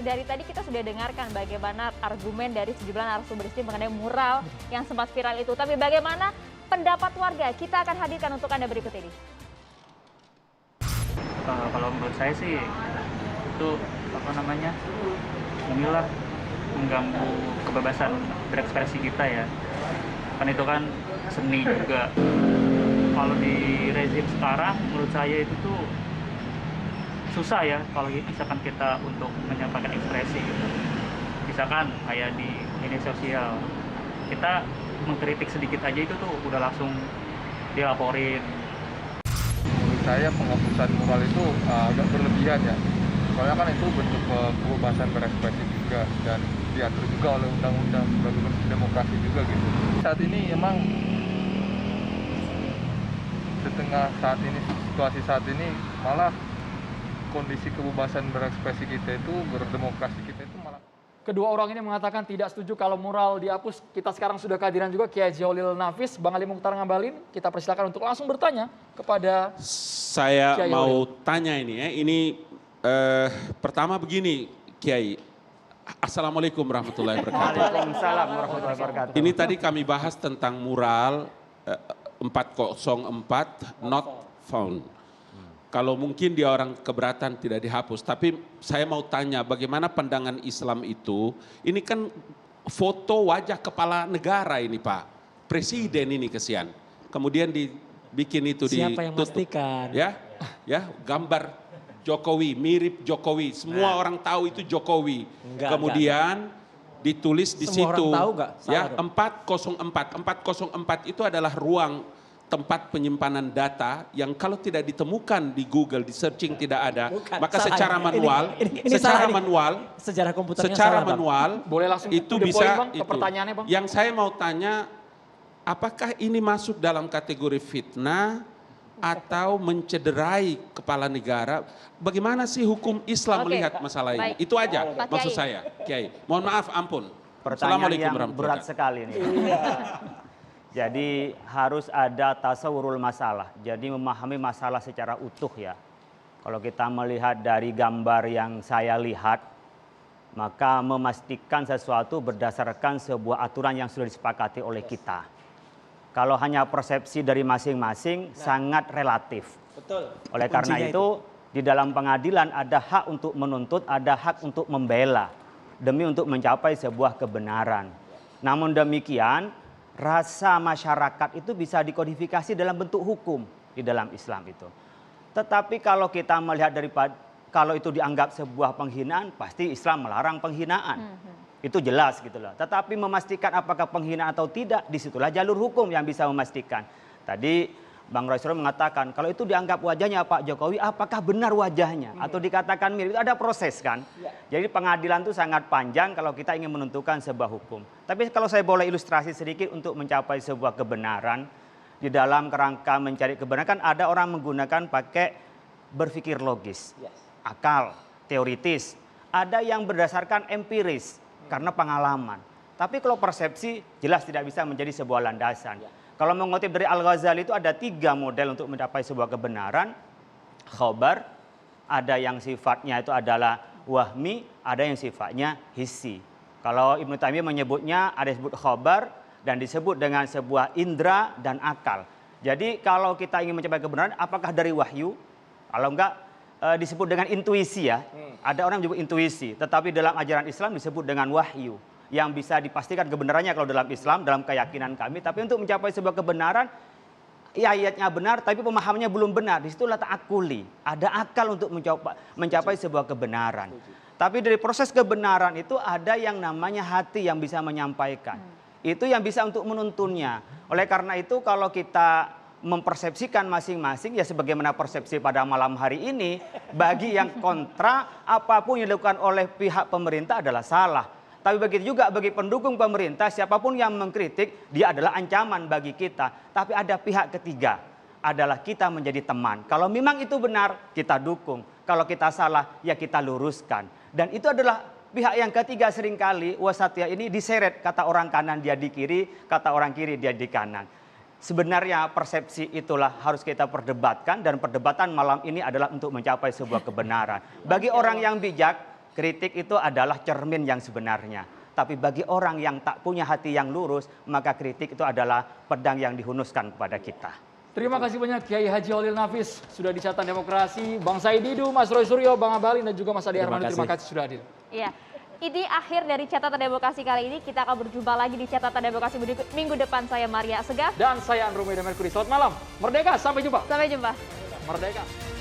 dari tadi kita sudah dengarkan bagaimana argumen dari sejumlah narasumber di sini mengenai mural yang sempat viral itu. Tapi bagaimana pendapat warga? Kita akan hadirkan untuk Anda berikut ini. Kalau menurut saya sih itu inilah mengganggu kebebasan berekspresi kita ya. Kan itu kan seni juga. Kalau di rezim sekarang menurut saya itu tuh susah ya kalau misalkan kita untuk menyampaikan ekspresi gitu. Misalkan kayak di media sosial, kita mengkritik sedikit aja itu tuh udah langsung dilaporin. Menurut saya penghapusan mural itu agak berlebihan ya. Soalnya kan itu bentuk kebebasan berekspresi juga dan diatur juga oleh undang-undang sebagai bentuk demokrasi juga gitu. Saat ini emang situasi saat ini malah kondisi kebebasan berekspresi kita itu, berdemokrasi kita itu malah. Kedua orang ini mengatakan tidak setuju kalau mural dihapus. Kita sekarang sudah kehadiran juga Kiai Jaulil Nafis, Bang Ali Mukhtar Ngabalin. Kita persilakan untuk langsung bertanya kepada saya Kiai mau Jaulil. tanya ini ya. Ini pertama begini Kiai. Assalamualaikum warahmatullahi wabarakatuh. Waalaikumsalam warahmatullahi wabarakatuh. Ini tadi kami bahas tentang mural 404 not found. Kalau mungkin dia orang keberatan tidak dihapus, tapi saya mau tanya bagaimana pandangan Islam itu, ini kan foto wajah kepala negara ini Pak, presiden ini kesian. Kemudian dibikin itu Siapa yang ditutup. memastikan? Ya, gambar Jokowi, mirip Jokowi, semua orang tahu itu Jokowi. Kemudian ditulis di Semua situ, orang tahu nggak? ya Salah 404 itu adalah ruang tempat penyimpanan data yang kalau tidak ditemukan di Google, di searching tidak ada, Bukan, maka salah. secara manual, Ini secara salah nih. manual, Sejarah komputernya secara salah, Bang. manual, Boleh langsung itu to the bisa point, Bang, ke itu. pertanyaannya, Bang. Yang saya mau tanya, apakah ini masuk dalam kategori fitnah atau mencederai kepala negara? Bagaimana sih hukum Islam Oke, melihat masalah ini? baik. Itu aja Pak maksud Kiai. saya, Kiai. Mohon maaf, ampun. Pertanyaan yang warahmatullahi berat wabarakatuh. sekali nih. Jadi harus ada tasawurul masalah. Jadi memahami masalah secara utuh ya. Kalau kita melihat dari gambar yang saya lihat, maka memastikan sesuatu berdasarkan sebuah aturan yang sudah disepakati oleh kita. Kalau hanya persepsi dari masing-masing sangat relatif. Betul. Oleh karena Kuncinya itu di dalam pengadilan ada hak untuk menuntut, ada hak untuk membela demi untuk mencapai sebuah kebenaran. Namun demikian, rasa masyarakat itu bisa dikodifikasi dalam bentuk hukum di dalam Islam itu. Tetapi kalau kita melihat kalau itu dianggap sebuah penghinaan, pasti Islam melarang penghinaan. Itu jelas gitu loh. Tetapi memastikan apakah penghinaan atau tidak, disitulah jalur hukum yang bisa memastikan. Tadi Bang Roy mengatakan kalau itu dianggap wajahnya Pak Jokowi, apakah benar wajahnya atau dikatakan mirip? Itu ada proses kan. Jadi pengadilan itu sangat panjang kalau kita ingin menentukan sebuah hukum. Tapi kalau saya boleh ilustrasi sedikit untuk mencapai sebuah kebenaran di dalam kerangka mencari kebenaran, kan ada orang menggunakan pakai berpikir logis, akal, teoritis. Ada yang berdasarkan empiris karena pengalaman. Tapi kalau persepsi jelas tidak bisa menjadi sebuah landasan. Kalau mengutip dari Al-Ghazali itu ada 3 model untuk mencapai sebuah kebenaran. Khobar, ada yang sifatnya itu adalah wahmi, ada yang sifatnya hissi. Kalau Ibnu Taimiyah menyebutnya ada disebut khobar dan disebut dengan sebuah indera dan akal. Jadi kalau kita ingin mencapai kebenaran, apakah dari wahyu? Kalau enggak disebut dengan intuisi ya. Ada orang menyebut intuisi, tetapi dalam ajaran Islam disebut dengan wahyu. Yang bisa dipastikan kebenarannya kalau dalam Islam, dalam keyakinan kami. Tapi untuk mencapai sebuah kebenaran, ya ayatnya benar, tapi pemahamannya belum benar. Disitulah ta'akuli. Ada akal untuk mencapai sebuah kebenaran. Tapi dari proses kebenaran itu ada yang namanya hati yang bisa menyampaikan. Itu yang bisa untuk menuntunnya. Oleh karena itu kalau kita mempersepsikan masing-masing, ya sebagaimana persepsi pada malam hari ini, bagi yang kontra, apapun yang dilakukan oleh pihak pemerintah adalah salah. Tapi begitu juga bagi pendukung pemerintah, siapapun yang mengkritik, dia adalah ancaman bagi kita. Tapi ada pihak ketiga, adalah kita menjadi teman. Kalau memang itu benar, kita dukung. Kalau kita salah, ya kita luruskan. Dan itu adalah pihak yang ketiga seringkali, wasatiyah ini diseret. Kata orang kanan dia di kiri, kata orang kiri dia di kanan. Sebenarnya persepsi itulah harus kita perdebatkan. Dan perdebatan malam ini adalah untuk mencapai sebuah kebenaran. Bagi orang yang bijak, kritik itu adalah cermin yang sebenarnya. Tapi bagi orang yang tak punya hati yang lurus, maka kritik itu adalah pedang yang dihunuskan kepada kita. Terima kasih banyak Kiai Haji Holil Nafis sudah di Catatan Demokrasi, Bang Said Didu, Mas Roy Suryo, Bang Abalin dan juga Mas Adi Armando. Terima kasih sudah hadir. Iya. Ini akhir dari Catatan Demokrasi kali ini. Kita akan berjumpa lagi di Catatan Demokrasi minggu depan. Saya Maria Segaf. Dan saya Andromeda Mercury. Selamat malam. Merdeka, sampai jumpa. Sampai jumpa. Merdeka.